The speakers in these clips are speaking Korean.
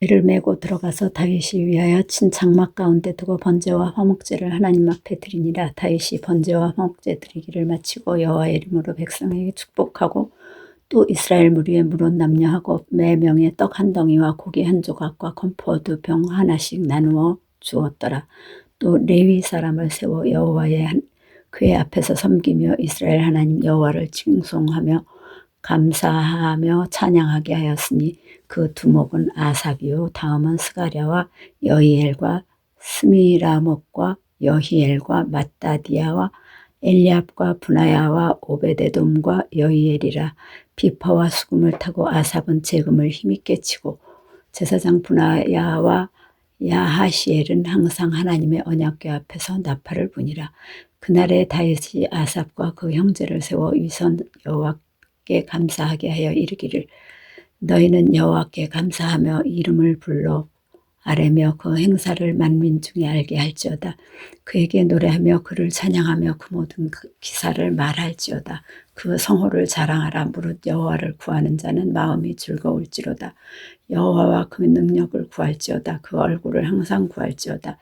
를 메고 들어가서 다윗이 위하여 친 장막 가운데 두고 번제와 화목제를 하나님 앞에 드리니라. 다윗이 번제와 화목제 드리기를 마치고 여호와의 이름으로 백성에게 축복하고 또 이스라엘 무리의 물은 남녀하고 매 명의 떡 한 덩이와 고기 한 조각과 건포도 병 하나씩 나누어 주었더라. 또 레위 사람을 세워 여호와의 그의 앞에서 섬기며 이스라엘 하나님 여호와를 칭송하며 감사하며 찬양하게 하였으니 그 두목은 아삽이요 다음은 스가랴와 여히엘과 스미라목과 여히엘과 마따디아와 엘리압과 분하야와 오베데돔과 여히엘이라. 비파와 수금을 타고 아삽은 재금을 힘있게 치고 제사장 분하야와 야하시엘은 항상 하나님의 언약궤 앞에서 나팔을 부니라. 그날에 다윗이 아삽과 그 형제를 세워 위선 여호와께 감사하게 하여 이르기를 너희는 여호와께 감사하며 이름을 불러 아뢰며 그 행사를 만민 중에 알게 할지어다. 그에게 노래하며 그를 찬양하며 그 모든 기사를 말할지어다. 그 성호를 자랑하라. 무릇 여호와를 구하는 자는 마음이 즐거울지로다. 여호와와 그 능력을 구할지어다. 그 얼굴을 항상 구할지어다.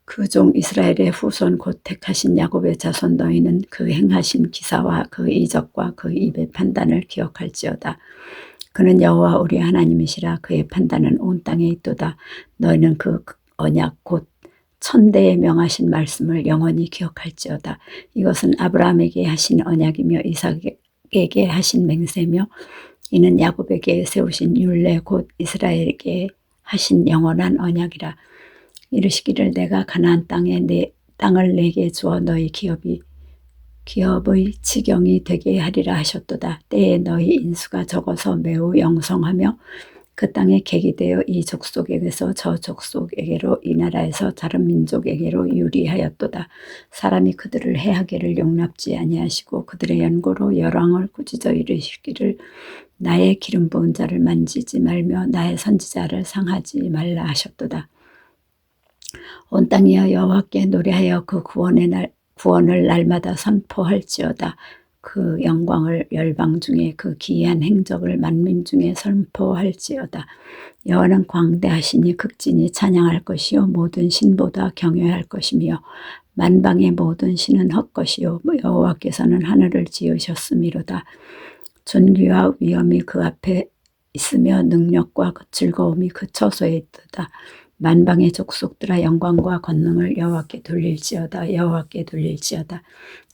그 종 이스라엘의 후손 곧 택하신 야곱의 자손 너희는 그 행하신 기사와 그 이적과 그 입의 판단을 기억할지어다. 그는 여호와 우리 하나님이시라. 그의 판단은 온 땅에 있도다. 너희는 그 언약 곧 천대에 명하신 말씀을 영원히 기억할지어다. 이것은 아브라함에게 하신 언약이며 이삭에게 하신 맹세며 이는 야곱에게 세우신 율례 곧 이스라엘에게 하신 영원한 언약이라. 이르시기를 내가 가나안 땅에 내 땅을 내게 주어 너희 기업의 지경이 되게 하리라 하셨도다. 때에 너희 인수가 적어서 매우 영성하며 그 땅에 객이 되어 이 족속에게서 저 족속에게로 이 나라에서 다른 민족에게로 유리하였도다. 사람이 그들을 해하기를 용납지 아니하시고 그들의 연고로 열왕을 꾸짖어 이르시기를 나의 기름 부은 자를 만지지 말며 나의 선지자를 상하지 말라 하셨도다. 온 땅이여 여호와께 노래하여 그 구원을 날마다 선포할지어다. 그 영광을 열방 중에 그 기이한 행적을 만민 중에 선포할지어다. 여호와는 광대하시니 극진히 찬양할 것이요 모든 신보다 경외할 것이며 만방의 모든 신은 헛것이요 여호와께서는 하늘을 지으셨음이로다. 존귀와 위엄이 그 앞에 있으며 능력과 그 즐거움이 그 처소에 있도다. 만방의 족속들아 영광과 권능을 여호와께 돌릴지어다. 여호와께 돌릴지어다.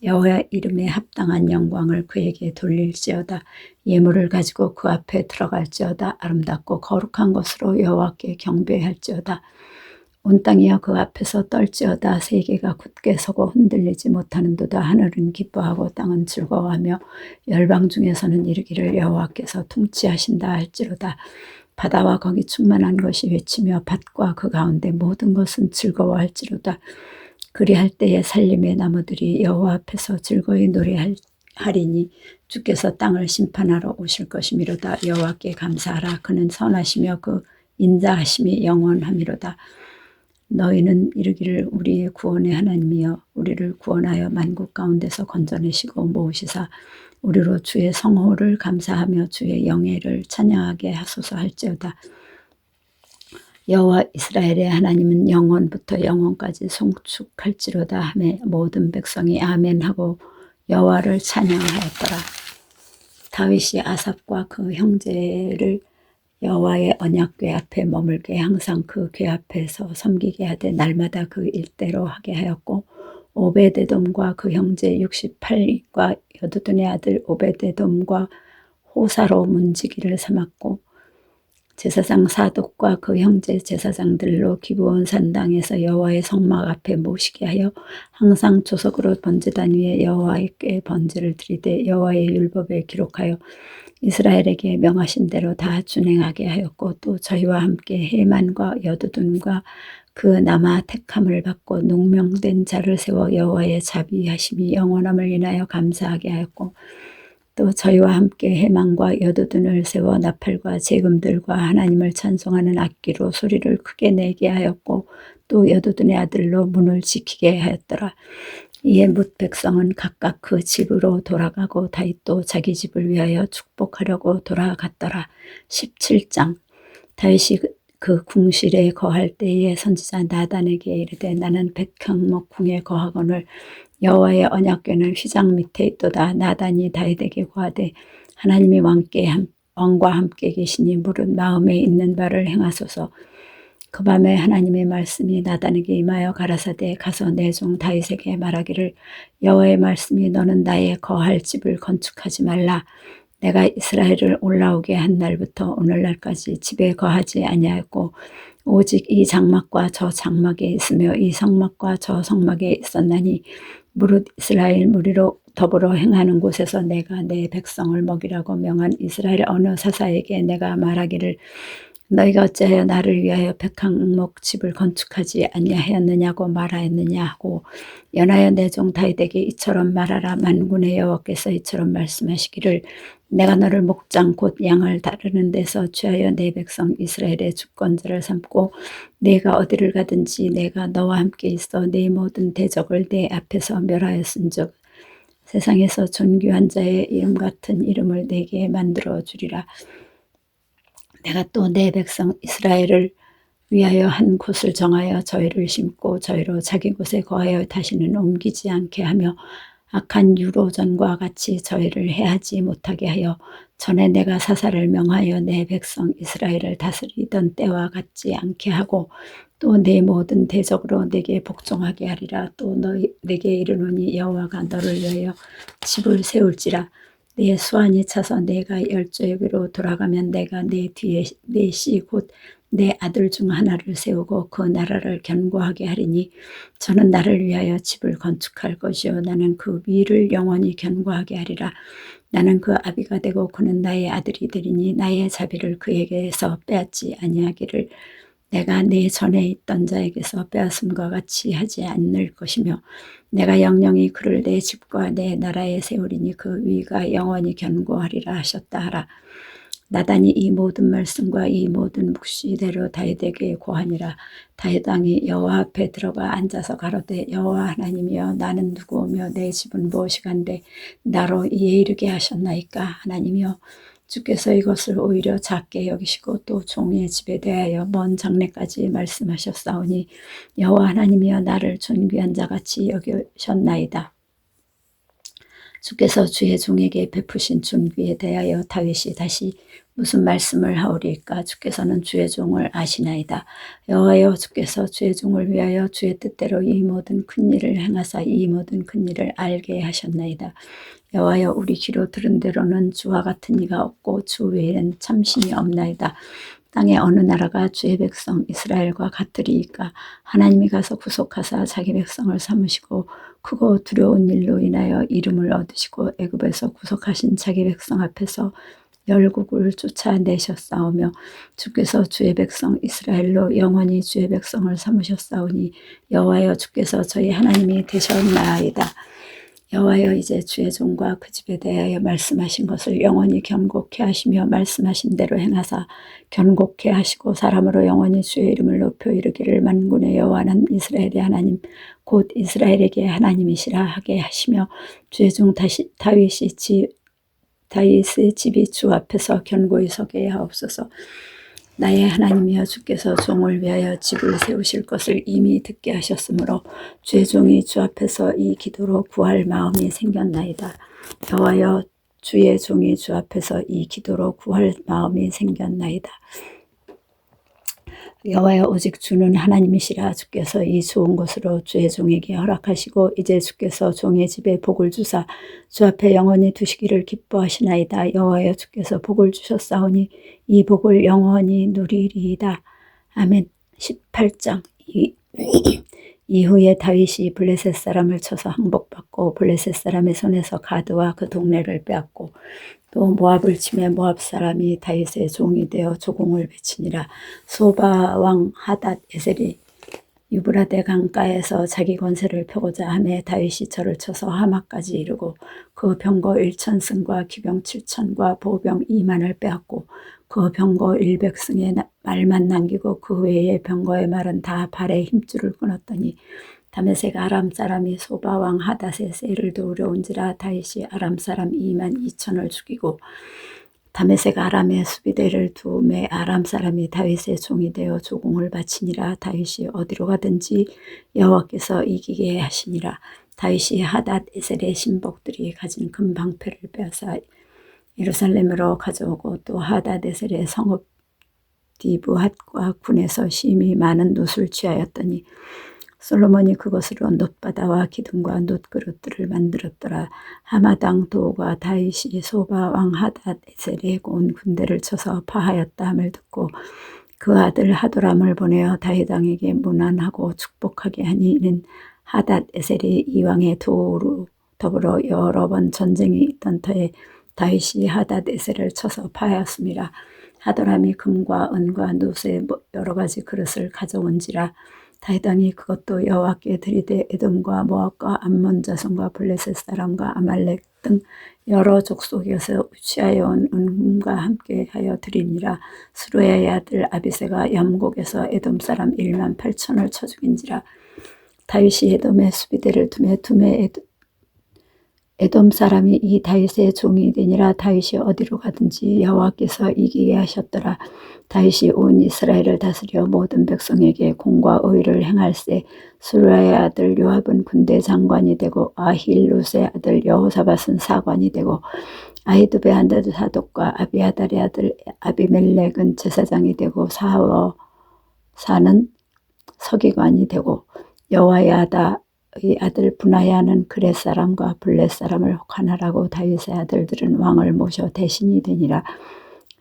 여호와의 이름에 합당한 영광을 그에게 돌릴지어다. 예물을 가지고 그 앞에 들어갈지어다. 아름답고 거룩한 것으로 여호와께 경배할지어다. 온 땅이여 그 앞에서 떨지어다. 세계가 굳게 서고 흔들리지 못하는도다. 하늘은 기뻐하고 땅은 즐거워하며 열방 중에서는 이르기를 여호와께서 통치하신다 할지로다. 바다와 거기 충만한 것이 외치며 밭과 그 가운데 모든 것은 즐거워할지로다. 그리할 때에 살림의 나무들이 여호와 앞에서 즐거이 노래하리니 주께서 땅을 심판하러 오실 것이미로다. 여호와께 감사하라. 그는 선하시며 그 인자하심이 영원하미로다. 너희는 이르기를 우리의 구원의 하나님이여 우리를 구원하여 만국 가운데서 건져내시고 모으시사 우리로 주의 성호를 감사하며 주의 영예를 찬양하게 하소서 할지어다. 여호와 이스라엘의 하나님은 영원부터 영원까지 송축할지로다 하매 모든 백성이 아멘하고 여호와를 찬양하였더라. 다윗이 아삽과 그 형제를 여호와의 언약궤 앞에 머물게 항상 그 궤 앞에서 섬기게 하되 날마다 그 일대로 하게 하였고 오베데돔과 그 형제 68과 여두둔의 아들 오베데돔과 호사로 문지기를 삼았고 제사장 사독과 그 형제 제사장들로 기브온 산당에서 여호와의 성막 앞에 모시게 하여 항상 조석으로 번제단 위에 여호와께 번제를 드리되 여호와의 율법에 기록하여 이스라엘에게 명하신 대로 다 준행하게 하였고 또 저희와 함께 헤만과 여두둔과 그 남아 택함을 받고 농명된 자를 세워 여호와의 자비하심이 영원함을 인하여 감사하게 하였고 또 저희와 함께 해망과 여두둔을 세워 나팔과 재금들과 하나님을 찬송하는 악기로 소리를 크게 내게 하였고 또 여두둔의 아들로 문을 지키게 하였더라. 이에 뭇 백성은 각각 그 집으로 돌아가고 다윗도 자기 집을 위하여 축복하려고 돌아갔더라. 17장 다윗이 그 궁실에 거할 때에 선지자 나단에게 이르되 나는 백향목 궁에 거하거늘 여호와의 언약궤는 휘장 밑에 있도다. 나단이 다윗에게 고하되 하나님이 왕과 함께 계시니 무릇 마음에 있는 바를 행하소서. 그 밤에 하나님의 말씀이 나단에게 임하여 가라사대 가서 내 종 다윗에게 말하기를 여호와의 말씀이 너는 나의 거할 집을 건축하지 말라. 내가 이스라엘을 올라오게 한 날부터 오늘날까지 집에 거하지 아니하였고 오직 이 장막과 저 장막에 있으며 이 성막과 저 성막에 있었나니 무릇 이스라엘 무리로 더불어 행하는 곳에서 내가 내 백성을 먹이라고 명한 이스라엘 어느 사사에게 내가 말하기를 너희가 어찌하여 나를 위하여 백향목 집을 건축하지 아니하였느냐고 말하였느냐 하고 연하여 내 종 다윗에게 이처럼 말하라. 만군의 여호와께서 이처럼 말씀하시기를 내가 너를 목장 곧 양을 다루는 데서 취하여 내 백성 이스라엘의 주권자를 삼고 내가 어디를 가든지 내가 너와 함께 있어 네 모든 대적을 내 앞에서 멸하였은즉 세상에서 존귀한 자의 이름 같은 이름을 내게 만들어 주리라. 내가 또 내 백성 이스라엘을 위하여 한 곳을 정하여 저희를 심고 저희로 자기 곳에 거하여 다시는 옮기지 않게 하며 악한 유로전과 같이 저희를 해하지 못하게 하여 전에 내가 사사를 명하여 내 백성 이스라엘을 다스리던 때와 같지 않게 하고 또 내 모든 대적으로 내게 복종하게 하리라. 또 내게 이르노니 여호와가 너를 위하여 집을 세울지라. 내 수완이 차서 내가 열조에게로 돌아가면 내가 내 뒤에 내 씨 곧 내 아들 중 하나를 세우고 그 나라를 견고하게 하리니 저는 나를 위하여 집을 건축할 것이요 나는 그 위를 영원히 견고하게 하리라. 나는 그 아비가 되고 그는 나의 아들이 되리니 나의 자비를 그에게서 빼앗지 아니하기를 내가 내 전에 있던 자에게서 빼앗음과 같이 하지 않을 것이며 내가 영영이 그를 내 집과 내 나라에 세우리니 그 위가 영원히 견고하리라 하셨다 하라. 나단이 이 모든 말씀과 이 모든 묵시대로 다윗에게 고하니라. 다윗 왕이 여호와 앞에 들어가 앉아서 가로되 여호와 하나님이여 나는 누구오며 내 집은 무엇이간데 나로 이에 이르게 하셨나이까. 하나님이여 주께서 이것을 오히려 작게 여기시고 또 종의 집에 대하여 먼 장래까지 말씀하셨사오니 여호와 하나님이여 나를 존귀한 자같이 여기셨나이다. 주께서 주의 종에게 베푸신 존귀에 대하여 다윗이 다시 무슨 말씀을 하오리까. 주께서는 주의 종을 아시나이다. 여호와여 주께서 주의 종을 위하여 주의 뜻대로 이 모든 큰 일을 행하사 이 모든 큰 일을 알게 하셨나이다. 여호와여 우리 귀로 들은 대로는 주와 같은 이가 없고 주 외에는 참신이 없나이다. 땅의 어느 나라가 주의 백성 이스라엘과 같으리이까. 하나님이 가서 구속하사 자기 백성을 삼으시고 크고 두려운 일로 인하여 이름을 얻으시고 애굽에서 구속하신 자기 백성 앞에서 열국을 쫓아내셨사오며 주께서 주의 백성 이스라엘로 영원히 주의 백성을 삼으셨사오니 여호와여 주께서 저희 하나님이 되셨나이다. 여호와여 이제 주의 종과 그 집에 대하여 말씀하신 것을 영원히 견고케 하시며 말씀하신 대로 행하사 견고케 하시고 사람으로 영원히 주의 이름을 높여 이르기를 만군의 여호와는 이스라엘의 하나님 곧 이스라엘에게 하나님이시라 하게 하시며 주의 종 다윗의 집이 주 앞에서 견고히 서게 하옵소서. 나의 하나님이여 주께서 종을 위하여 집을 세우실 것을 이미 듣게 하셨으므로 주의 종이 주 앞에서 이 기도로 구할 마음이 생겼나이다. 여호와여 주의 종이 주 앞에서 이 기도로 구할 마음이 생겼나이다. 여호와여 오직 주는 하나님이시라. 주께서 이 좋은 곳으로 주의 종에게 허락하시고 이제 주께서 종의 집에 복을 주사 주 앞에 영원히 두시기를 기뻐하시나이다. 여호와여 주께서 복을 주셨사오니 이 복을 영원히 누리리이다. 아멘. 18장 이후에 다윗이 블레셋 사람을 쳐서 항복받고 블레셋 사람의 손에서 가드와 그 동네를 빼앗고 또 모압을 치매 모압 사람이 다윗의 종이 되어 조공을 베치니라. 소바 왕 하닷 에셀이 유브라데 강가에서 자기 권세를 펴고자 하매 다윗이 저를 쳐서 하마까지 이르고 그 병거 1,000승과 기병 7,000과 보병 2만을 빼앗고 그 병거 100승의 말만 남기고 그 외의 병거의 말은 다 발에 힘줄을 끊었더니 다메섹 아람 사람이 소바 왕 하닷의 세를 도우려 온지라. 다윗이 아람 사람 22,000을 죽이고 다메섹 아람의 수비대를 두매 아람 사람이 다윗의 종이 되어 조공을 바치니라. 다윗이 어디로 가든지 여호와께서 이기게 하시니라. 다윗이 하닷 에셀의 신복들이 가진 금 방패를 빼앗아 예루살렘으로 가져오고 또 하닷 에셀의 성읍 디브핫과 군에서 심히 많은 놋을 취하였더니 솔로몬이 그것으로 놋바다와 기둥과 놋그릇들을 만들었더라. 하마당 도가 다윗이 소바 왕 하닷 에셀에 온 군대를 쳐서 파하였다 함을 듣고 그 아들 하도람을 보내어 다윗 왕에게 문안하고 축복하게 하니 이는 하닷 에셀이 이 왕의 도로 더불어 여러 번 전쟁이 있던 터에 다윗이 하닷 에셀을 쳐서 파하였습니다. 하도람이 금과 은과 놋의 여러 가지 그릇을 가져온지라. 다윗 왕이 그것도 여호와께 드리되 에돔과 모압과 암몬 자손과 블레셋 사람과 아말렉 등 여러 족속에서 취하여 온 은금과 함께 하여 드리니라. 수루야의 아들 아비새가 ям곡에서 에돔 사람 18,000을 쳐 죽인지라. 다윗이 에돔의 수비대를 두매 에돔 사람이 이 다윗의 종이 되니라. 다윗이 어디로 가든지 여호와께서 이기게 하셨더라. 다윗이 온 이스라엘을 다스려 모든 백성에게 공과 의를 행할세. 수루야의 아들 요압은 군대 장관이 되고 아힐롯의 아들 여호사밧은 사관이 되고 아히두베의 아들 사독과 아비아달의 아들 아비멜렉은 제사장이 되고 사는 서기관이 되고 여호야다의 아들 분하야는 그렛 사람과 블렛 사람을 관할하고 다윗의 아들들은 왕을 모셔 대신이 되니라.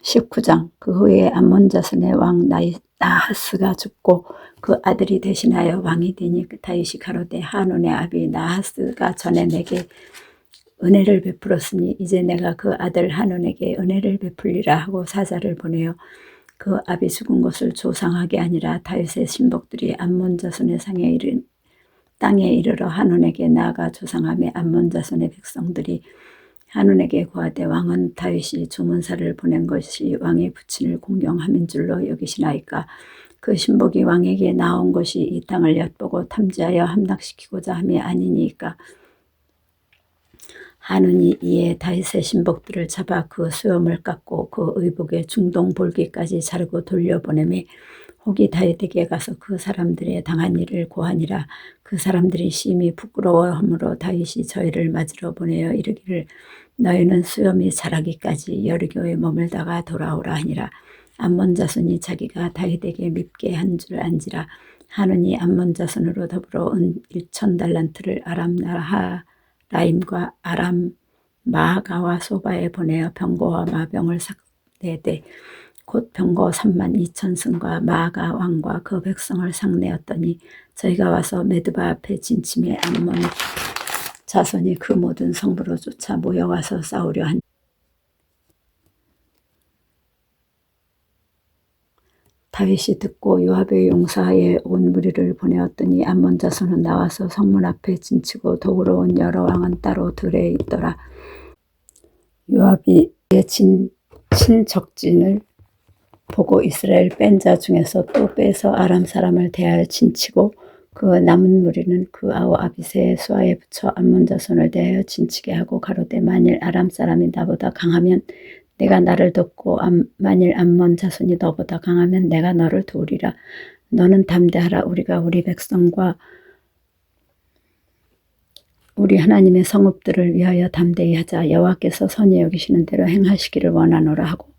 19장. 그 후에 암몬 자손의 왕 나하스가 죽고 그 아들이 대신하여 왕이 되니 다윗이 가로되 한온의 아비 나하스가 전에 내게 은혜를 베풀었으니 이제 내가 그 아들 한온에게 은혜를 베풀리라 하고 사자를 보내어 그 아비 죽은 것을 조상하게 아니라 다윗의 신복들이 암몬 자손의 땅에 이르러 한온에게 나아가 조상하며 암몬 자손의 백성들이 한온에게 고하되 왕은 다윗이 조문사를 보낸 것이 왕의 부친을 공경함인 줄로 여기시나이까. 그 신복이 왕에게 나온 것이 이 땅을 엿보고 탐지하여 함락시키고자 함이 아니니까. 한온이 이에 다윗의 신복들을 잡아 그 수염을 깎고 그 의복의 중동 볼기까지 자르고 돌려보내매 혹이 다윗에게 가서 그 사람들의 당한 일을 고하니라. 그 사람들이 심히 부끄러워하므로 다윗이 저희를 맞으러 보내어 이르기를 너희는 수염이 자라기까지 여리고에 머물다가 돌아오라 하니라. 암몬 자손이 자기가 다윗에게 밉게 한 줄 안지라. 한온이 암몬 자손으로 더불어 은 1,000달란트를 아람 나라 하라임과 아람 마하가와 소바에 보내어 병거와 마병을 삭내되 곧 병거 32,000승과 마아가 왕과 그 백성을 상내었더니 저희가 와서 메드바 앞에 진침에 암몬 자손이 그 모든 성부로 쫓아 모여와서 싸우려 하니 다윗이 듣고 요압의 용사의 온 무리를 보내었더니 암몬 자손은 나와서 성문 앞에 진치고 도구로 온 여러 왕은 따로 들에 있더라. 요압이 친적진을 보고 이스라엘 뺀 자 중에서 또 빼서 아람 사람을 대하여 진치고 그 남은 무리는 그 아우 아비새의 수하에 붙여 암몬 자손을 대하여 진치게 하고 가로되 만일 아람 사람이 나보다 강하면 내가 나를 돕고 만일 암몬 자손이 너보다 강하면 내가 너를 도우리라. 너는 담대하라. 우리가 우리 백성과 우리 하나님의 성읍들을 위하여 담대히 하자. 여호와께서 선히 여기시는 대로 행하시기를 원하노라 하고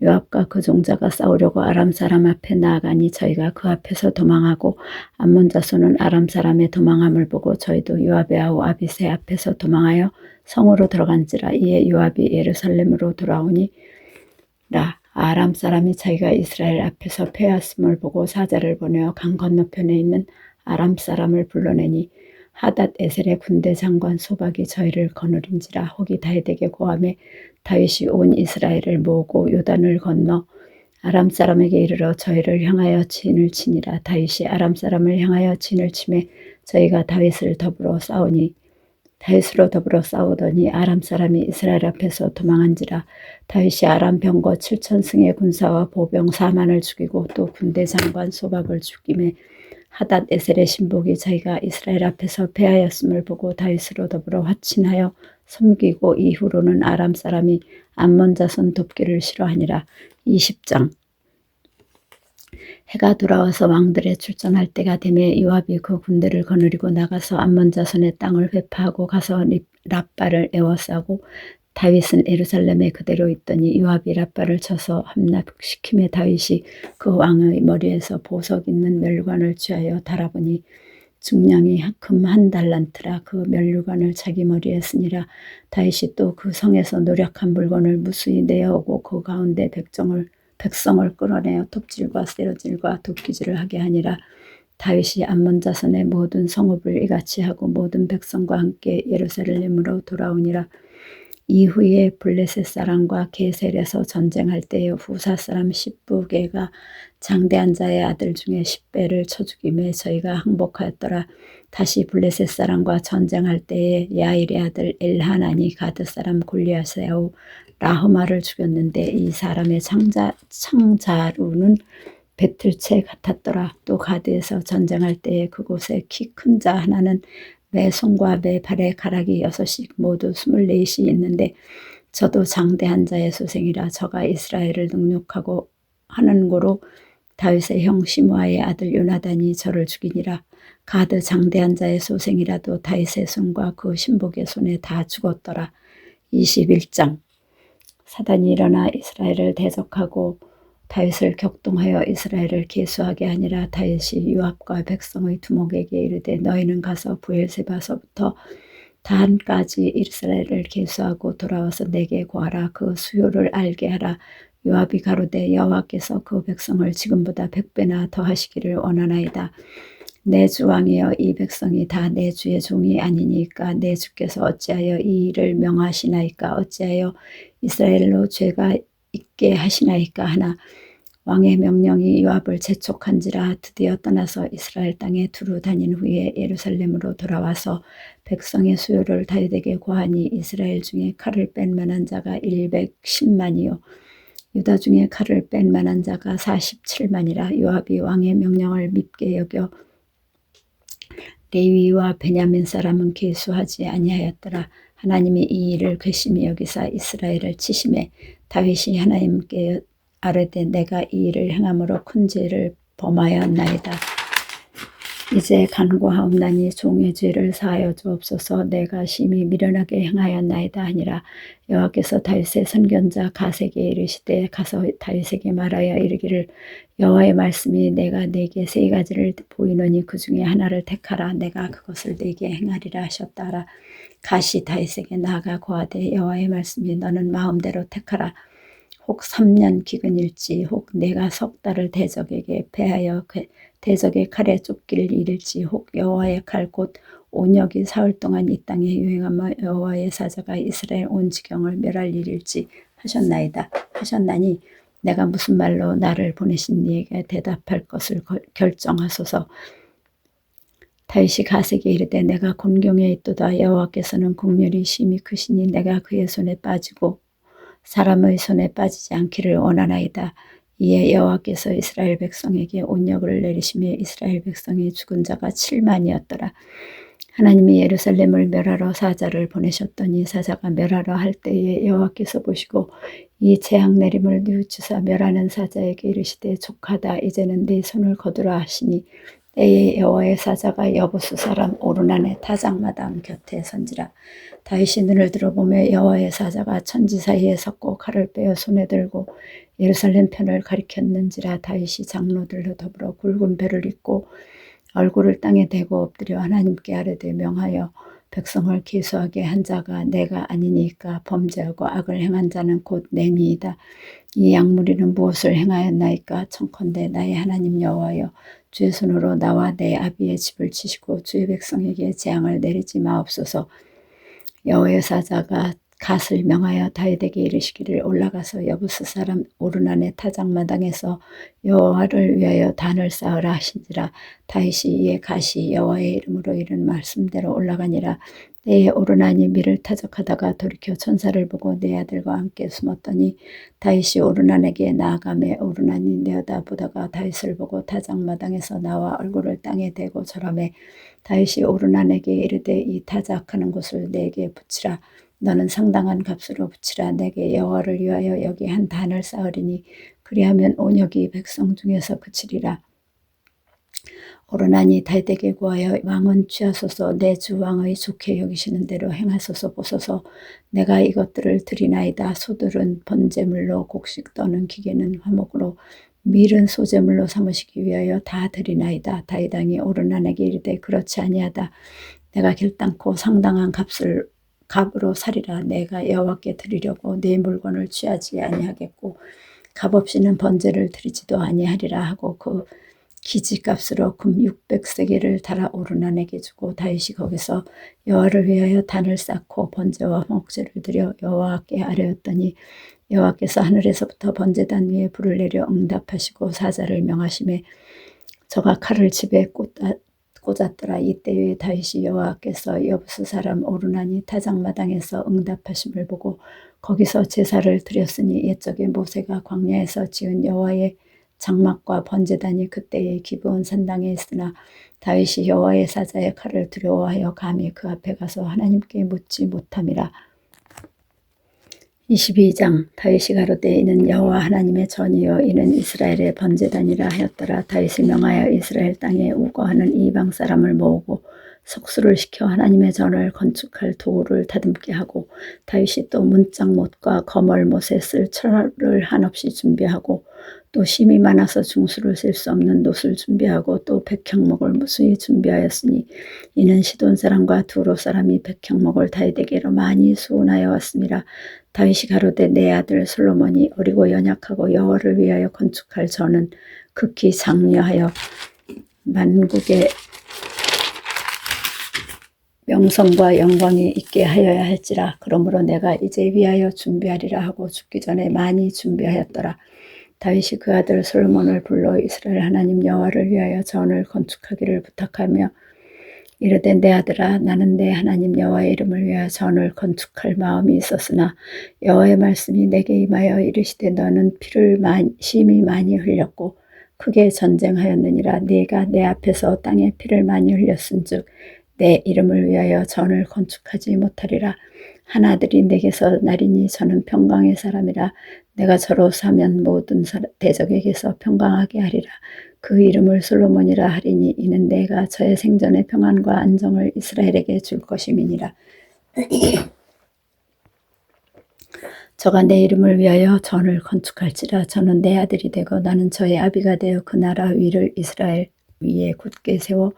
요압과 그 종자가 싸우려고 아람 사람 앞에 나아가니 저희가 그 앞에서 도망하고 암몬 자손은 아람 사람의 도망함을 보고 저희도 요압의 아우 아비새 앞에서 도망하여 성으로 들어간지라. 이에 요압이 예루살렘으로 돌아오니라. 아람 사람이 자기가 이스라엘 앞에서 패하였음을 보고 사자를 보내어 강 건너편에 있는 아람 사람을 불러내니 하닷 에셀의 군대 장관 소박이 저희를 거느린지라. 혹이 다윗에게 고하매 다윗이 온 이스라엘을 모으고 요단을 건너 아람 사람에게 이르러 저희를 향하여 진을 치니라. 다윗이 아람 사람을 향하여 진을 치매 저희가 다윗으로 더불어 싸우더니 아람 사람이 이스라엘 앞에서 도망한지라. 다윗이 아람 병거 7,000승의 군사와 보병 40,000을 죽이고 또 군대 장관 소박을 죽임에 하닷 에셀의 신복이 자기가 이스라엘 앞에서 패하였음을 보고 다윗으로 더불어 화친하여 섬기고 이후로는 아람 사람이 암몬 자손 돕기를 싫어하니라. 20장. 해가 돌아와서 왕들의 출전할 때가 되매 요압이 그 군대를 거느리고 나가서 암몬 자손의 땅을 회파하고 가서 랍바를 에워싸고 다윗은 예루살렘에 그대로 있더니 요압이 랍바를 쳐서 함락시킴에 다윗이 그 왕의 머리에서 보석 있는 멸관을 취하여 달아보니 중량이 금 1달란트라. 그 멸관을 자기 머리에 쓰니라. 다윗이 또 그 성에서 노력한 물건을 무수히 내어오고 그 가운데 백성을 끌어내어 톱질과 세로질과 도끼질을 하게 하니라. 다윗이 암몬 자손의 모든 성읍을 이같이 하고 모든 백성과 함께 예루살렘으로 돌아오니라. 이후에 블레셋 사람과 게셀에서 전쟁할 때에 후사 사람 십부게가 장대한 자의 아들 중에 10배를 쳐 죽임에 저희가 항복하였더라. 다시 블레셋 사람과 전쟁할 때에 야일의 아들 엘하나니 가드 사람 골리앗에오 라흐마를 죽였는데 이 사람의 창자루는 배틀채 같았더라. 또 가드에서 전쟁할 때에 그곳에 키 큰 자 하나는 매 손과 매 발에 가락이 6씩 모두 24이 있는데 저도 장대한 자의 소생이라. 저가 이스라엘을 능욕하고 하는 고로 다윗의 형 시므아의 아들 요나단이 저를 죽이니라. 가드 장대한 자의 소생이라도 다윗의 손과 그 신복의 손에 다 죽었더라. 21장. 사단이 일어나 이스라엘을 대적하고 다윗을 격동하여 이스라엘을 계수하게 하니라. 다윗이 요압과 백성의 두목에게 이르되 너희는 가서 브엘세바서부터 단까지 이스라엘을 계수하고 돌아와서 내게 고하라. 그 수요를 알게 하라. 요압이 가로되 여호와께서 그 백성을 지금보다 100배나 더하시기를 원하나이다. 내 주 왕이여 이 백성이 다 내 주의 종이 아니니까 내 주께서 어찌하여 이 일을 명하시나이까. 어찌하여 이스라엘로 죄가 있게 하시나이까 하나 왕의 명령이 요압을 재촉한지라. 드디어 떠나서 이스라엘 땅에 두루 다닌 후에 예루살렘으로 돌아와서 백성의 수요를 다윗에게 고하니 이스라엘 중에 칼을 뺀 만한 자가 110만이요 유다 중에 칼을 뺀 만한 자가 47만이라. 요압이 왕의 명령을 밉게 여겨 레위와 베냐민 사람은 계수하지 아니하였더라. 하나님이 이 일을 괘씸히 여기사 이스라엘을 치심에 다윗이 하나님께 아뢰되 내가 이 일을 행함으로 큰 죄를 범하였나이다. 이제 간구하옵나니 종의 죄를 사하여 주옵소서. 내가 심히 미련하게 행하였나이다 하니라. 여호와께서 다윗의 선견자 갓에게 이르시되 가서 다윗에게 말하여 이르기를 여호와의 말씀이 내가 네게 3가지를 보이노니 그 중에 하나를 택하라. 내가 그것을 네게 행하리라 하셨다라. 갓이 다윗에게 나아가 고하되 여호와의 말씀이 너는 마음대로 택하라. 혹 3년 기근일지 혹 내가 10달을 대적에게 패하여 대적의 칼에 쫓길 일일지 혹 여호와의 칼 곧 온역이 사흘 동안 이 땅에 유행하며 여호와의 사자가 이스라엘 온 지경을 멸할 일일지 하셨나니 내가 무슨 말로 나를 보내신 이에게 대답할 것을 결정하소서. 다윗이 갓에게 이르되 내가 곤경에 있도다. 여호와께서는 긍휼이 심히 크시니 내가 그의 손에 빠지고 사람의 손에 빠지지 않기를 원하나이다. 이에 여호와께서 이스라엘 백성에게 온역을 내리시며 이스라엘 백성이 죽은 자가 7만이었더라. 하나님이 예루살렘을 멸하러 사자를 보내셨더니 사자가 멸하러 할 때에 여호와께서 보시고 이 재앙 내림을 뉘우치사 멸하는 사자에게 이르시되 족하다. 이제는 네 손을 거두라 하시니 때에 여호와의 사자가 여부수 사람 오르난의 타작마당 곁에 선지라. 다윗이 눈을 들어보며 여호와의 사자가 천지 사이에 섰고 칼을 빼어 손에 들고 예루살렘 편을 가리켰는지라. 다윗이 장로들로 더불어 굵은 배를 입고 얼굴을 땅에 대고 엎드려 하나님께 아뢰되 명하여 백성을 계수하게 한 자가 내가 아니니까 범죄하고 악을 행한 자는 곧 내니이다. 이 약무리는 무엇을 행하였나이까. 청컨대 나의 하나님 여호와여 주의 손으로 나와 내 아비의 집을 치시고 주의 백성에게 재앙을 내리지 마옵소서. 여호와의 사자가 갓을 명하여 다윗에게 이르시기를 올라가서 여부스 사람 오르난의 타작마당에서 여호와를 위하여 단을 쌓으라 하신지라. 다윗이 이에 갓이 여호와의 이름으로 이른 말씀대로 올라가니라. 때에 오르난이 밀을 타작하다가 돌이켜 천사를 보고 네 아들과 함께 숨었더니 다윗이 오르난에게 나아가매 오르난이 내어다보다가 다윗을 보고 타작마당에서 나와 얼굴을 땅에 대고 절하매 다윗이 오르난에게 이르되 이 타작하는 곳을 내게 붙이라. 너는 상당한 값으로 붙이라. 내게 여호와를 위하여 여기 한 단을 쌓으리니 그리하면 온역이 백성 중에서 그치리라. 오르나니 다윗에게 구하여 왕은 취하소서. 내 주 왕의 좋게 여기시는 대로 행하소서. 보소서, 내가 이것들을 드리나이다. 소들은 번제물로, 곡식 떠는 기계는 화목으로, 밀은 소제물로 삼으시기 위하여 다 드리나이다. 다윗 왕이 오르나에게 이르되 그렇지 아니하다. 내가 결단코 상당한 값으로 살이라. 내가 여호와께 드리려고 네 물건을 취하지 아니하겠고 값 없이는 번제를 드리지도 아니하리라 하고 그 기지값으로 금 600세겔을 달아 오르나에게 주고 다윗이 거기서 여호와를 위하여 단을 쌓고 번제와 화목제를 드려 여호와께 아뢰었더니 여호와께서 하늘에서부터 번제단 위에 불을 내려 응답하시고 사자를 명하심에 저가 칼을 집에 꽂았더라. 이때에 다윗이 여호와께서 여부스 사람 오르나니 타작마당에서 응답하심을 보고 거기서 제사를 드렸으니 옛적에 모세가 광야에서 지은 여호와의 장막과 번제단이 그때의 기브온 산당에 있으나 다윗이 여호와의 사자의 칼을 두려워하여 감히 그 앞에 가서 하나님께 묻지 못함이라. 22장. 다윗이 가로되 이는 여호와 하나님의 전이요 이는 이스라엘의 번제단이라 하였더라. 다윗이 명하여 이스라엘 땅에 우거하는 이방 사람을 모으고 석수를 시켜 하나님의 전을 건축할 도구를 다듬게 하고 다윗이 또 문짝못과 거멀못에 쓸 철을 한없이 준비하고 또 심이 많아서 중수를 셀 수 없는 놋을 준비하고 또 백향목을 무수히 준비하였으니 이는 시돈 사람과 두로 사람이 백향목을 다윗에게로 많이 수운하여 왔음이라. 다윗이 가로되 내 아들 솔로몬이 어리고 연약하고 여호와를 위하여 건축할 전은 극히 장려하여 만국의 명성과 영광이 있게 하여야 할지라. 그러므로 내가 이제 위하여 준비하리라 하고 죽기 전에 많이 준비하였더라. 다윗이 그 아들 솔로몬을 불러 이스라엘 하나님 여호와를 위하여 전을 건축하기를 부탁하며 이르되 내 아들아 나는 내 하나님 여호와의 이름을 위하여 전을 건축할 마음이 있었으나 여호와의 말씀이 내게 임하여 이르시되 너는 피를 심히 많이 흘렸고 크게 전쟁하였느니라. 네가 내 앞에서 땅에 피를 많이 흘렸은즉 내 이름을 위하여 전을 건축하지 못하리라. 한 아들이 내게서 나리니 저는 평강의 사람이라. 내가 저로 사면 모든 대적에게서 평강하게 하리라. 그 이름을 솔로몬이라 하리니 이는 내가 저의 생전의 평안과 안정을 이스라엘에게 줄 것임이니라. 저가 내 이름을 위하여 전을 건축할지라. 저는 내 아들이 되고 나는 저의 아비가 되어 그 나라 위를 이스라엘 위에 굳게 세워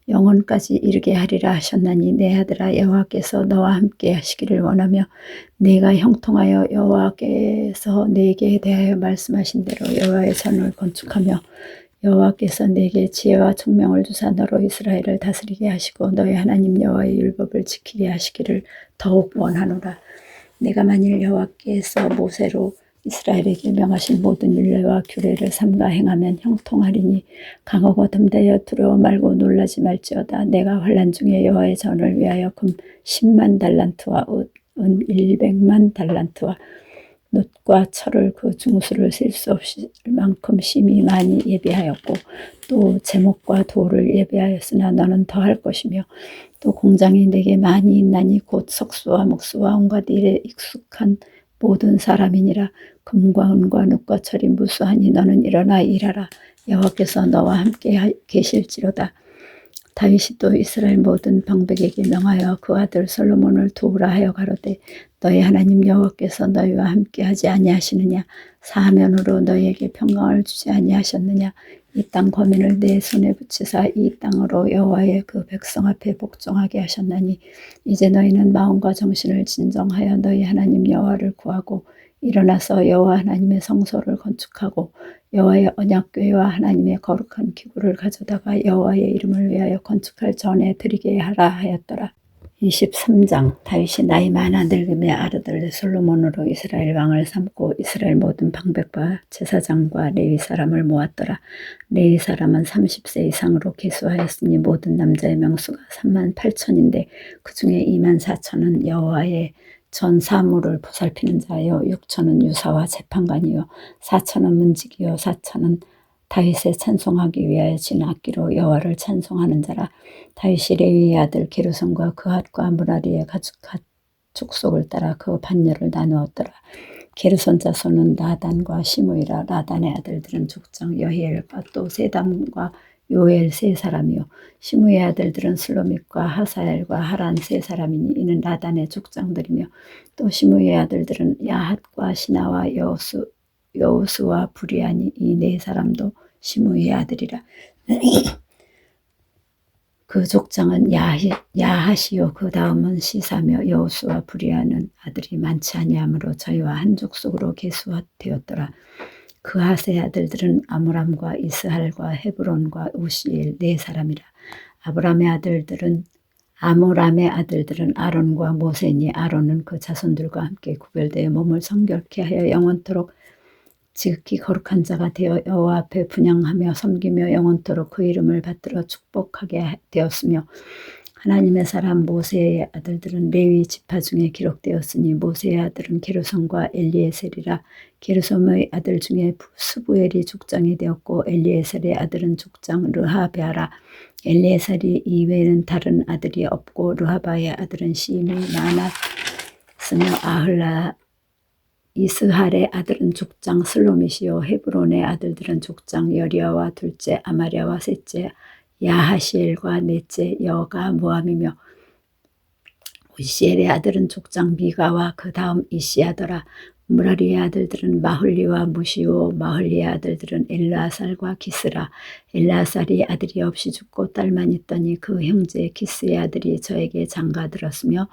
영원까지 이르게 하리라 하셨나니 내 아들아 여호와께서 너와 함께 하시기를 원하며 네가 형통하여 여호와께서 네게 대하여 말씀하신 대로 여호와의 전을 건축하며 여호와께서 네게 지혜와 총명을 주사 너로 이스라엘을 다스리게 하시고 너의 하나님 여호와의 율법을 지키게 하시기를 더욱 원하노라. 내가 만일 여호와께서 모세로 이스라엘에게 명하신 모든 율례와 규례를 삼가 행하면 형통하리니 강하고 덤대어 두려워 말고 놀라지 말지어다. 내가 환난 중에 여호와의 전을 위하여 금 10만 달란트와 은 100만 달란트와 놋과 철을 그 중수를 셀 수 없을 만큼 심히 많이 예비하였고 또 제목과 돌을 예비하였으나 너는 더할 것이며 또 공장이 내게 많이 있나니 곧 석수와 목수와 온갖 일에 익숙한 모든 사람이니라. 금과 은과 놋과 철이 무수하니 너는 일어나 일하라. 여호와께서 너와 함께 계실지로다. 다윗이 또 이스라엘 모든 방백에게 명하여 그 아들 솔로몬을 도우라 하여 가로되 너희 하나님 여호와께서 너희와 함께 하지 아니하시느냐. 사면으로 너희에게 평강을 주지 아니하셨느냐. 이 땅 거민을 내 손에 붙이사 이 땅으로 여호와의 그 백성 앞에 복종하게 하셨나니 이제 너희는 마음과 정신을 진정하여 너희 하나님 여호와를 구하고 일어나서 여호와 하나님의 성소를 건축하고 여호와의 언약궤와 하나님의 거룩한 기구를 가져다가 여호와의 이름을 위하여 건축할 전에 드리게 하라 하였더라. 23장. 다윗이 나이 많아 늙음의 아들 솔로몬으로 이스라엘 왕을 삼고 이스라엘 모든 방백과 제사장과 레위 사람을 모았더라. 레위 사람은 30세 이상으로 계수하였으니 모든 남자의 명수가 38,000인데 그 중에 24,000은 여호와의 전 사물을 보살피는 자요 6,000은 유사와 재판관이요 4,000은 문지기요 4,000은 다윗의 찬송하기 위하여 진 악기로 여호와를 찬송하는 자라. 다윗이 레위의 아들 게르손과 그핫과 무라리에 족속을 따라 그 반열을 나누었더라. 게르손 자손은 나단과 시므이라. 나단의 아들들은 족장 여히엘과 또 세담과 요엘 세 사람이요. 시므의 아들들은 슬로밋과 하사엘과 하란 세 사람이니 이는 나단의 족장들이며 또 시므의 아들들은 야핫과 시나와 여우수와 부리아니 이 네 사람도 시므의 아들이라. 그 족장은 야하시요 그 다음은 시사며 여우수와 부리아는 아들이 많지 아니하므로 저희와 한 족속으로 계수되었더라. 그 하세 아들들은 아므람과 이스할과 헤브론과 우시엘 네 사람이라. 아므람의 아들들은 아론과 모세니 아론은 그 자손들과 함께 구별되어 몸을 성결케 하여 영원토록 지극히 거룩한 자가 되어 여호와 앞에 분향하며 섬기며 영원토록 그 이름을 받들어 축복하게 되었으며 하나님의 사람 모세의 아들들은 레위 지파 중에 기록되었으니 모세의 아들은 게르손과 엘리에셀이라. 게르손의 아들 중에 스부엘이 족장이 되었고 엘리에셀의 아들은 족장 르하베아라. 엘리에셀이 이외에는 다른 아들이 없고 르하바의 아들은 시임이 많았으며 이스할의 아들은 족장 슬로밋이요 헤브론의 아들들은 족장 여리아와 둘째 아마랴와 셋째 야하시엘과 넷째 여가무함이며 우시엘의 아들은 족장 미가와 그 다음 이시아더라. 무라리의 아들들은 마흘리와 무시오 마흘리의 아들들은 엘르아살과 기스라. 엘르아살이 아들이 없이 죽고 딸만 있더니 그 형제 기스의 아들이 저에게 장가들었으며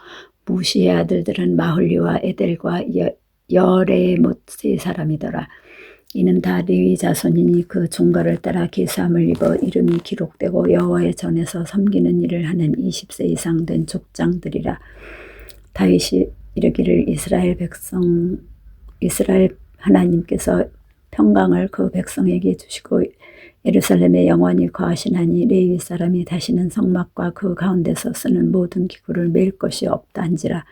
무시의 아들들은 마흘리와 에델과 여레못 세 사람이더라. 이는 다 레위 자손이니 그 종가를 따라 계수함을 입어 이름이 기록되고 여호와의 전에서 섬기는 일을 하는 20세 이상 된 족장들이라. 다윗이 이르기를 이스라엘 하나님께서 평강을 그 백성에게 주시고 예루살렘에 영원히 거하시나니 레위 사람이 다시는 성막과 그 가운데서 쓰는 모든 기구를 맬 것이 없다한지라.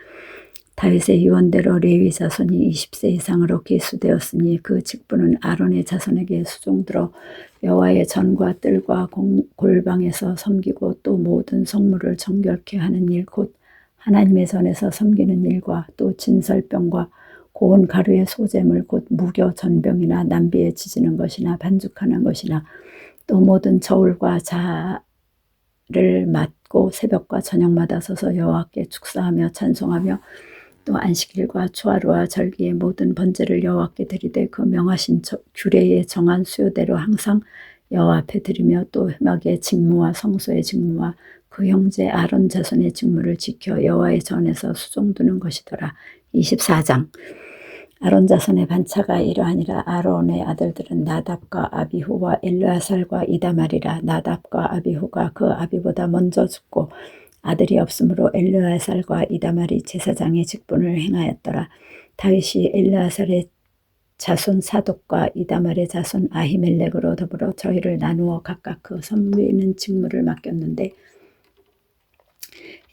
다윗의 유언대로 레위 자손이 20세 이상으로 계수되었으니 그 직분은 아론의 자손에게 수종들어 여호와의 전과 뜰과 골방에서 섬기고 또 모든 성물을 정결케 하는 일 곧 하나님의 전에서 섬기는 일과 또 진설병과 고운 가루의 소재물 곧 무교 전병이나 남비에 지지는 것이나 반죽하는 것이나 또 모든 저울과 자를 맡고 새벽과 저녁마다 서서 여호와께 축사하며 찬송하며 또 안식일과 초하루와 절기의 모든 번제를 여호와께 드리되 그 명하신 규례에 정한 수요대로 항상 여호와 앞에 드리며 또 회막의 직무와 성소의 직무와 그 형제 아론 자손의 직무를 지켜 여호와의 전에서 수종두는 것이더라. 24장 아론 자손의 반차가 이러하니라. 아론의 아들들은 나답과 아비후와 엘르아살과 이다말이라. 나답과 아비후가 그 아비보다 먼저 죽고 아들이 없으므로 엘르아살과 이다말이 제사장의 직분을 행하였더라. 다윗이 엘르아살의 자손 사독과 이다말의 자손 아히멜렉으로 더불어 저희를 나누어 각각 그 섬기는 직무를 맡겼는데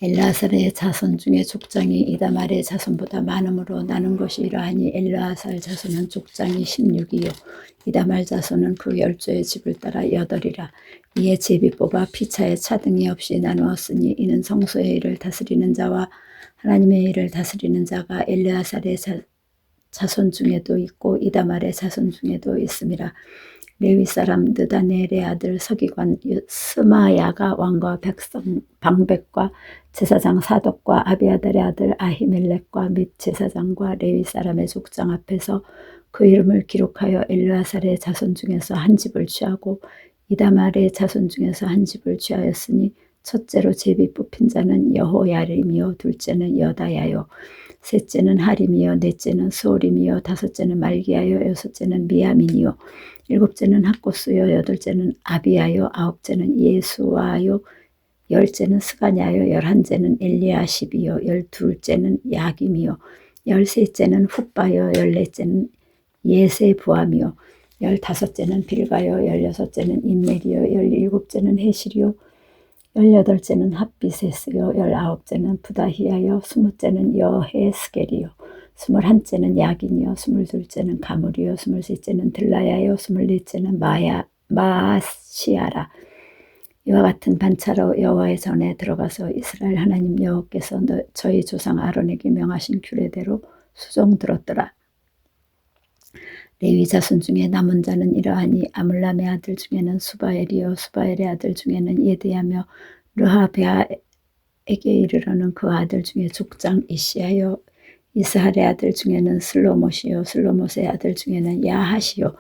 엘르아살의 자손 중에 족장이 이다말의 자손보다 많으므로 나눈 것이 이러하니 엘르아살 자손은 족장이 16이요 이다말 자손은 그 10조의 집을 따라 8이라. 이에 제비 뽑아 피차에 차등이 없이 나누었으니 이는 성소의 일을 다스리는 자와 하나님의 일을 다스리는 자가 엘르아살의 자손 중에도 있고 이다말의 자손 중에도 있음이라. 레위 사람 느다넬의 아들 서기관 스마야가 왕과 백성 방백과 제사장 사독과 아비아달의 아들 아히멜렉과 및 제사장과 레위 사람의 족장 앞에서 그 이름을 기록하여 엘르아살의 자손 중에서 한 집을 취하고 이다말의 자손 중에서 한 집을 취하였으니 첫째로 제비 뽑힌 자는 여호야림이요 둘째는 여다야요 셋째는 하림이요 넷째는 수오림이요 다섯째는 말기야요 여섯째는 미야민이요 일곱째는 학고스요 여덟째는 아비야요 아홉째는 예수와요 열째는 스가냐요 열한째는 엘리아십이요 열둘째는 야김이요 열셋째는 훗바요 열넷째는 예세부함이요 열다섯째는 빌가요 열여섯째는 임멜이요 열일곱째는 헤실이요 열여덟째는 핫비세스요 열아홉째는 부다히야요 스무째는 여헤스겔이요 스물한째는 야긴이요 스물둘째는 가물이요 스물셋째는 들라야요 스물넷째는 마시아라 이와 같은 반차로 여호와의 전에 들어가서 이스라엘 하나님 여호와께서 저희 조상 아론에게 명하신 규례대로 수종 들었더라. 레위 자손 중에 남은 자는 이러하니 아물람의 아들 중에는 수바엘이요 수바엘의 아들 중에는 예드야며 르하베아에게 이르러는 그 아들 중에 족장 이시야요 이스할의 아들 중에는 슬로못이요 슬로못의 아들 중에는 야하시요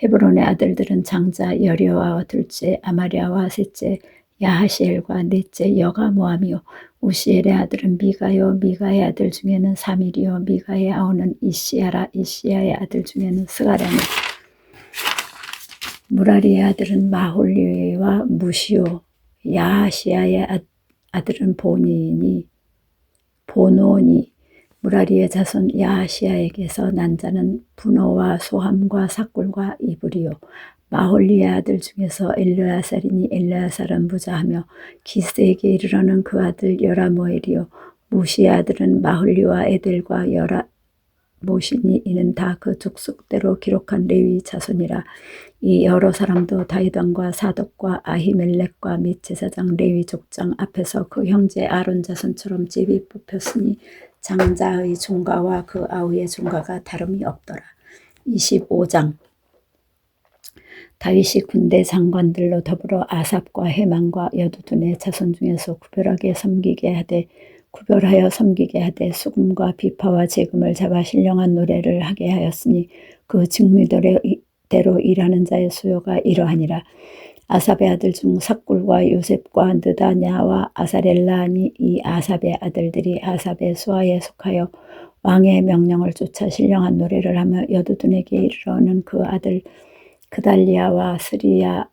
헤브론의 아들들은 장자 여리오와 둘째 아마리아와 셋째 야하시엘과 넷째 여가모함이요 우시엘의 아들은 미가요 미가의 아들 중에는 사밀이요 미가의 아우는 이시야라 이시야의 아들 중에는 스가랴니 무라리의 아들은 마홀리와 무시요 야하시야의 아들은 보노니 무라리의 자손 야하시야에게서 난 자는 분노와 소함과 삭골과 이불이요 마홀리의 아들 중에서 엘르아살이니 엘르아살은 부자하며 기스에게 이르러는 그 아들 여라모엘이요 무시의 아들은 마홀리와 에델과 여라모시니 이는 다 그 족속대로 기록한 레위 자손이라. 이 여러 사람도 다윗 왕과 사독과 아히멜렉과 및 제사장 레위 족장 앞에서 그 형제 아론 자손처럼 제비 뽑혔으니 장자의 종가와 그 아우의 종가가 다름이 없더라. 25장 다윗이 군대 장관들로 더불어 아삽과 헤만과 여두둔의 자손 중에서 구별하여 섬기게 하되 수금과 비파와 재금을 잡아 신령한 노래를 하게 하였으니 그 직무대로 일하는 자의 수요가 이러하니라. 아삽의 아들 중 삭굴과 요셉과 느다냐와 아사렐라니 이 아삽의 아들들이 아삽의 수하에 속하여 왕의 명령을 쫓아 신령한 노래를 하며 여두둔에게 이르러는 그 아들 그달리아와 스리야와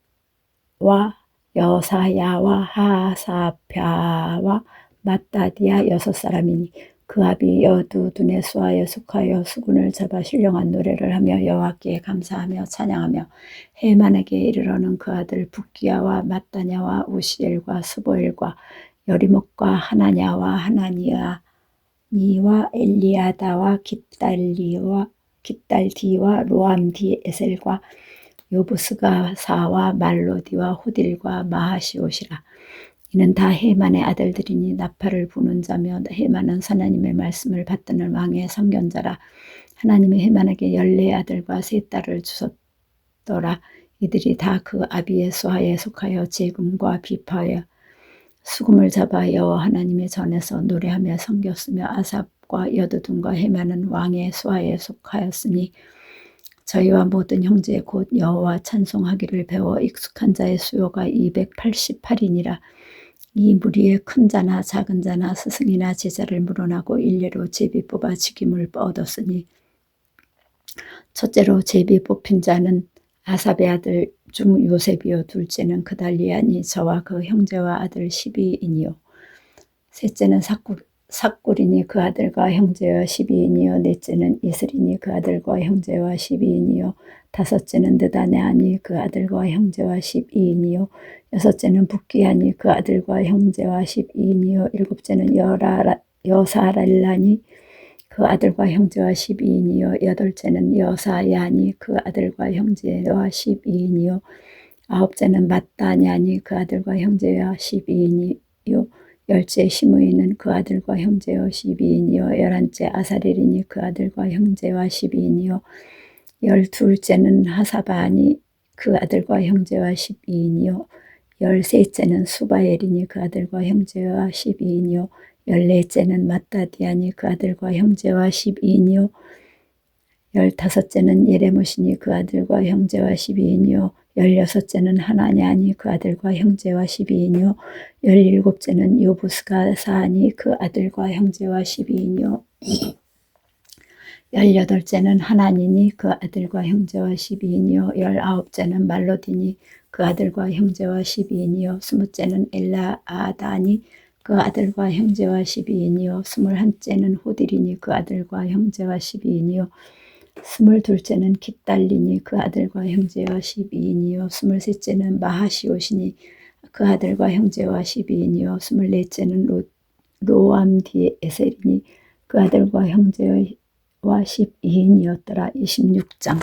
여사야와 하사랴와 마따디아 6사람이니 그 아비 여두둔의 수하에 속하여 수군을 잡아 신령한 노래를 하며 여호와께 감사하며 찬양하며 헤만에게 이르러는 그 아들 붓기야와 마따냐와 우시엘과 스보엘과 여리목과 하나냐와 하나니와 엘리아다와 깃달디와 로암디에셀과 요부스가사와 말로디와 호딜과 마하시옷이라. 이는 다 헤만의 아들들이니 나팔을 부는 자며 헤만은 하나님의 말씀을 받드는 왕의 선견자라. 하나님이 헤만에게 14아들과 3딸을 주셨더라. 이들이 다 그 아비의 수하에 속하여 재금과 비파에 수금을 잡아 여호와 하나님의 전에서 노래하며 섬겼으며 아삽과 여두둔과 헤만은 왕의 수하에 속하였으니 저희와 모든 형제 곧 여호와 찬송하기를 배워 익숙한 자의 수요가 288이니라. 이 무리에 큰 자나 작은 자나 스승이나 제자를 물어나고 일례로 제비 뽑아 직임을 얻었으니 첫째로 제비 뽑힌 자는 아삽의 아들 중 요셉이요 둘째는 그달리아니 저와 그 형제와 아들 12인이요 셋째는 삭골이니 그 아들과 형제와 12인이요 넷째는 이슬이니 그 아들과 형제와 12인이요 다섯째는 느다냐니 그 아들과 형제와 12인이요 여섯째는 붓기야니 그 아들과 형제와 12인이요 일곱째는 여사랄라니 그 아들과 형제와 12인이요 여덟째는 여사야니 그 아들과 형제와 12인이요 아홉째는 마따냐니 그 아들과 형제와 12인이요 열째 시므이는 그 아들과 형제와 12인이요 열한째 아사렐이니 그 아들과 형제와 12인이요 열둘째는 하사바니 그 아들과 형제와 12인이요 열셋째는 수바엘이니 그 아들과 형제와 12인이요 열넷째는 마따디아니 그 아들과 형제와 12인이요 열다섯째는 예레모시니 그 아들과 형제와 12인이요 열여섯째는 하나냐니 그 아들과 형제와 12인이요 열일곱째는 요부스가사니 그 아들과 형제와 12인이요 열여덟째는 하나니니 그 아들과 형제와 12인이요 열아홉째는 말로디니 그 아들과 형제와 12인이요 스무째는 엘라아다니 그 아들과 형제와 12인이요 스물한째는 호딜이니 그 아들과 형제와 12인이요 스물둘째는 깃달리니 그 아들과 형제와 12인이요 스물셋째는 마하시옷이니 그 아들과 형제와 12인이요 스물넷째는 로암디에셀이니 그 아들과 형제와 12인이었더라. 26장